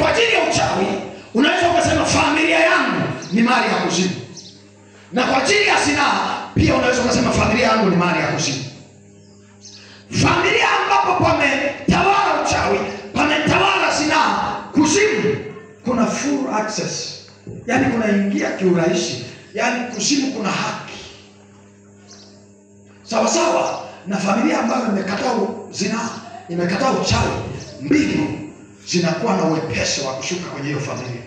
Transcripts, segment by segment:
kwa ajili ya uchawi unaweza ukasema familia yangu ni mali ya kuzimu. Na kwa ajili ya zinaa pia unaweza ukasema familia yangu ni mali ya kuzimu. Familia ambapo pametawala uchawi, pametawala zinaa, kuzimu kuna full access. Yaani kunaingia kiurahisi. Yaani kuzimu kuna haki. Sawa sawa na familia ambayo imekataa zinaa, imekataa uchawi, mbingu zinakuwa na uwepesi wa kushuka kwenye hiyo familia.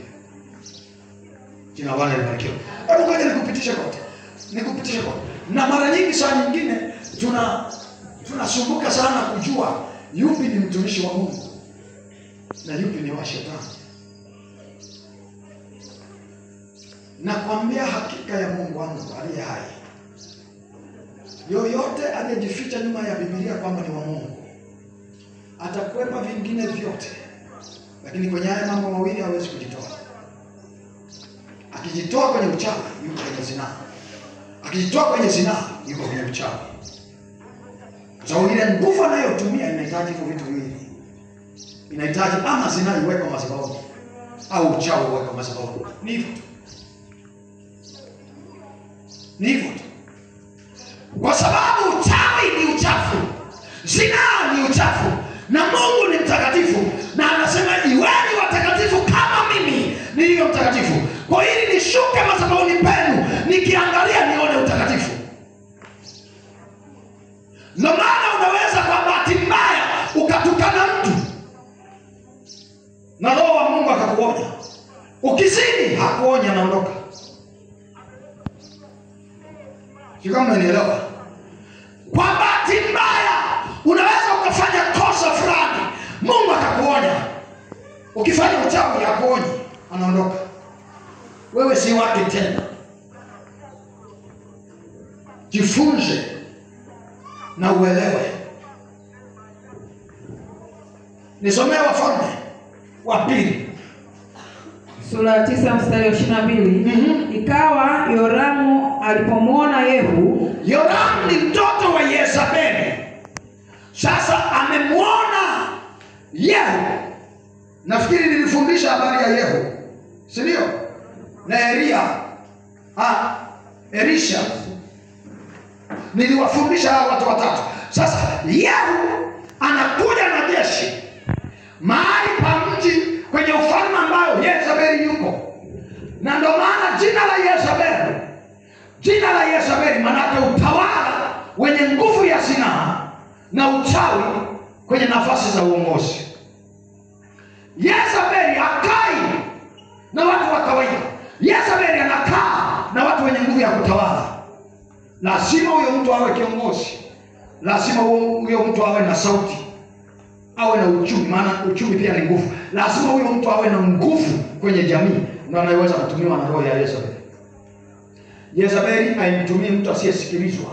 Jina la Bwana libarikiwe. Hebu ngoja nikupitishe kote. Na mara nyingi saa nyingine tunasumbuka sana kujua yupi ni mtumishi wa Mungu na yupi ni wa shetani. Nakwambia hakika ya Mungu wangu aliye hai, yoyote aliyejificha nyuma ya Biblia kwamba ni wa Mungu atakwepa vingine vyote, lakini kwenye haya mambo mawili hawezi kujitoa. Akijitoa kwenye uchawi yuko kwenye zinaa, akijitoa kwenye zinaa yuko kwenye uchawi. Sababu ile nguvu anayotumia inahitaji hivyo vitu viwili. Inahitaji ama zinaa iwekwe madhabahuni au uchawi uwekwe madhabahuni. Ni hivyo tu. Ni hivyo tu. Kwa sababu uchawi ni uchafu, zinaa ni uchafu, na Mungu ni mtakatifu, na anasema iweni watakatifu kama mimi nilivyo mtakatifu. Kwa hili nishuke madhabahuni penu nikiangalia nione utakatifu. Ndio maana unaweza kwa bahati mbaya ukatukana mtu na Roho wa Mungu akakuonya. Ukizini hakuonya, anaondoka. Sio kama unanielewa? Kwa bahati mbaya unaweza ukafanya kosa fulani, Mungu akakuonya. Ukifanya uchawi hakuonyi, anaondoka. Wewe si wake tena. Jifunze na uelewe. Nisomee Wafalme wa Pili sura 9 mstari wa 22. Ikawa Yoramu alipomwona Yehu. Yoramu ni mtoto wa Yezebeli. Sasa amemwona Yehu. Nafikiri nilifundisha habari ya Yehu, si ndio? Na Elisha. Niliwafundisha hao watu watatu. Sasa Yehu anakuja na jeshi mahali pa mji kwenye ufalme ambao Yezebeli yuko. Na ndio maana jina la Yezebeli maana utawala wenye nguvu ya zinaa na uchawi kwenye nafasi za uongozi. Yezebeli hakai na watu wa kawaida. Yezebeli anakaa na watu wenye nguvu ya kutawala. Lazima huyo mtu awe kiongozi. Lazima huyo mtu awe na sauti, awe na uchumi, maana uchumi pia ni nguvu. Lazima huyo mtu awe na nguvu kwenye jamii, ndio anayeweza kutumiwa na roho ya Yezebeli. Yezebeli haimtumii mtu asiyesikilizwa.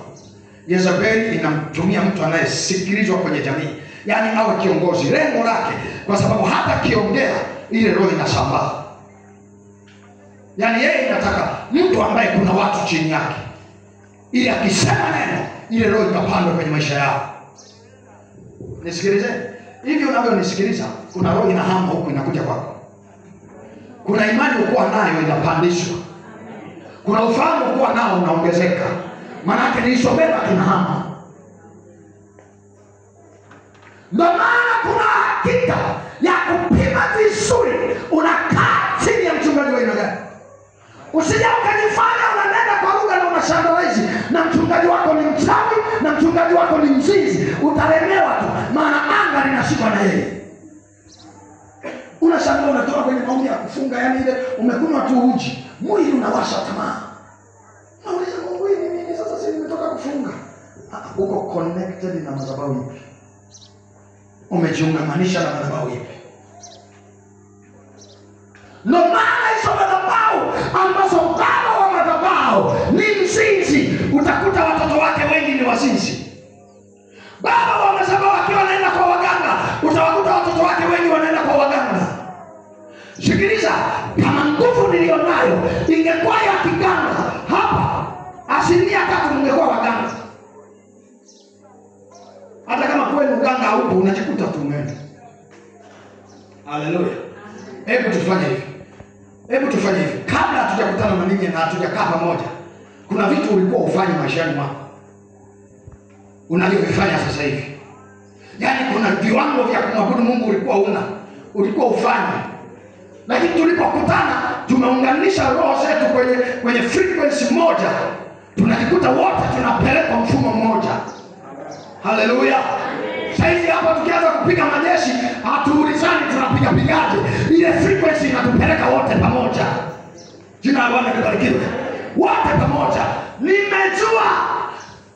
Yezebeli inamtumia mtu anayesikilizwa kwenye jamii, yaani awe kiongozi. Lengo lake, kwa sababu hata kiongea ile roho inasambaa. Yaani yeye inataka mtu ambaye kuna watu chini yake, ili akisema neno ile roho itapanda kwenye maisha yao. Nisikilize. Hivi unavyonisikiliza, kuna roho inahama huku inakuja kwako. Kuna imani ukuwa nayo inapandishwa. Kuna ufahamu ukuwa nao unaongezeka. Maana yake nilichobeba kinahama. Ndio maana kuna hakika ya kupima vizuri. Unakaa chini ya mchungaji wa aina gani? Usije ukajifanya unaenda kwa lugha na unashangazi na mchungaji wako ni mchawi na mchungaji wako ni mzinzi. Utalemewa tu, maana anga linashikwa na yeye. Unashangaa unatoka kwenye maombi ya kufunga, yani ile umekunywa tu uji, mwili unawasha tamaa. Nauliza Mungu, hii ni nini sasa? Sisi nimetoka kufunga. Uko connected na madhabahu ipi? Umejiungamanisha na madhabahu ipi? Ndio maana hizo madhabahu ambazo baba wa madhabahu ni mzinzi, utakuta watoto wake wengi ni wazinzi. Baba wa madhabahu akiwa anaenda kwa waganga, utawakuta watoto wake wengi wanaenda kwa waganga. Sikiliza, kama nguvu nilionayo ingekuwa ya kiganga, hapa 3% mngekuwa waganga. Hata kama kweli uganga haupo, unajikuta tu umeenda. Haleluya. Hebu tufanye hivi. Kabla hatujakutana na ninyi na hatujakaa pamoja, kuna vitu ulikuwa ufanye maishani mwako unavyovifanya sasa hivi. Yaani kuna viwango vya kumwabudu Mungu ulikuwa ufanye. Lakini tulipokutana tumeunganisha roho zetu kwenye frequency moja. Tunajikuta wote tunapeleka mfumo mmoja. Haleluya. Sasa hapa tukianza kupiga majeshi, hatuulizani tunapiga pigaje. Ile frequency inatupeleka wote pamoja. Jina la Bwana libarikiwe. Wote pamoja. Nimejua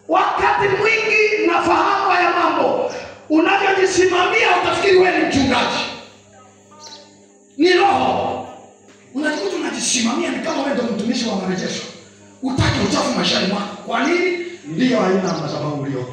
wakati mwingi nafahamu haya mambo. Unavyojisimamia utafikiri wewe ni mchungaji. Ni roho. Unajikuta unajisimamia ni kama wewe ndio mtumishi wa marejesho. Utaki uchafu maishani mwako. Kwa nini? Ndio aina ya madhabahu ulio.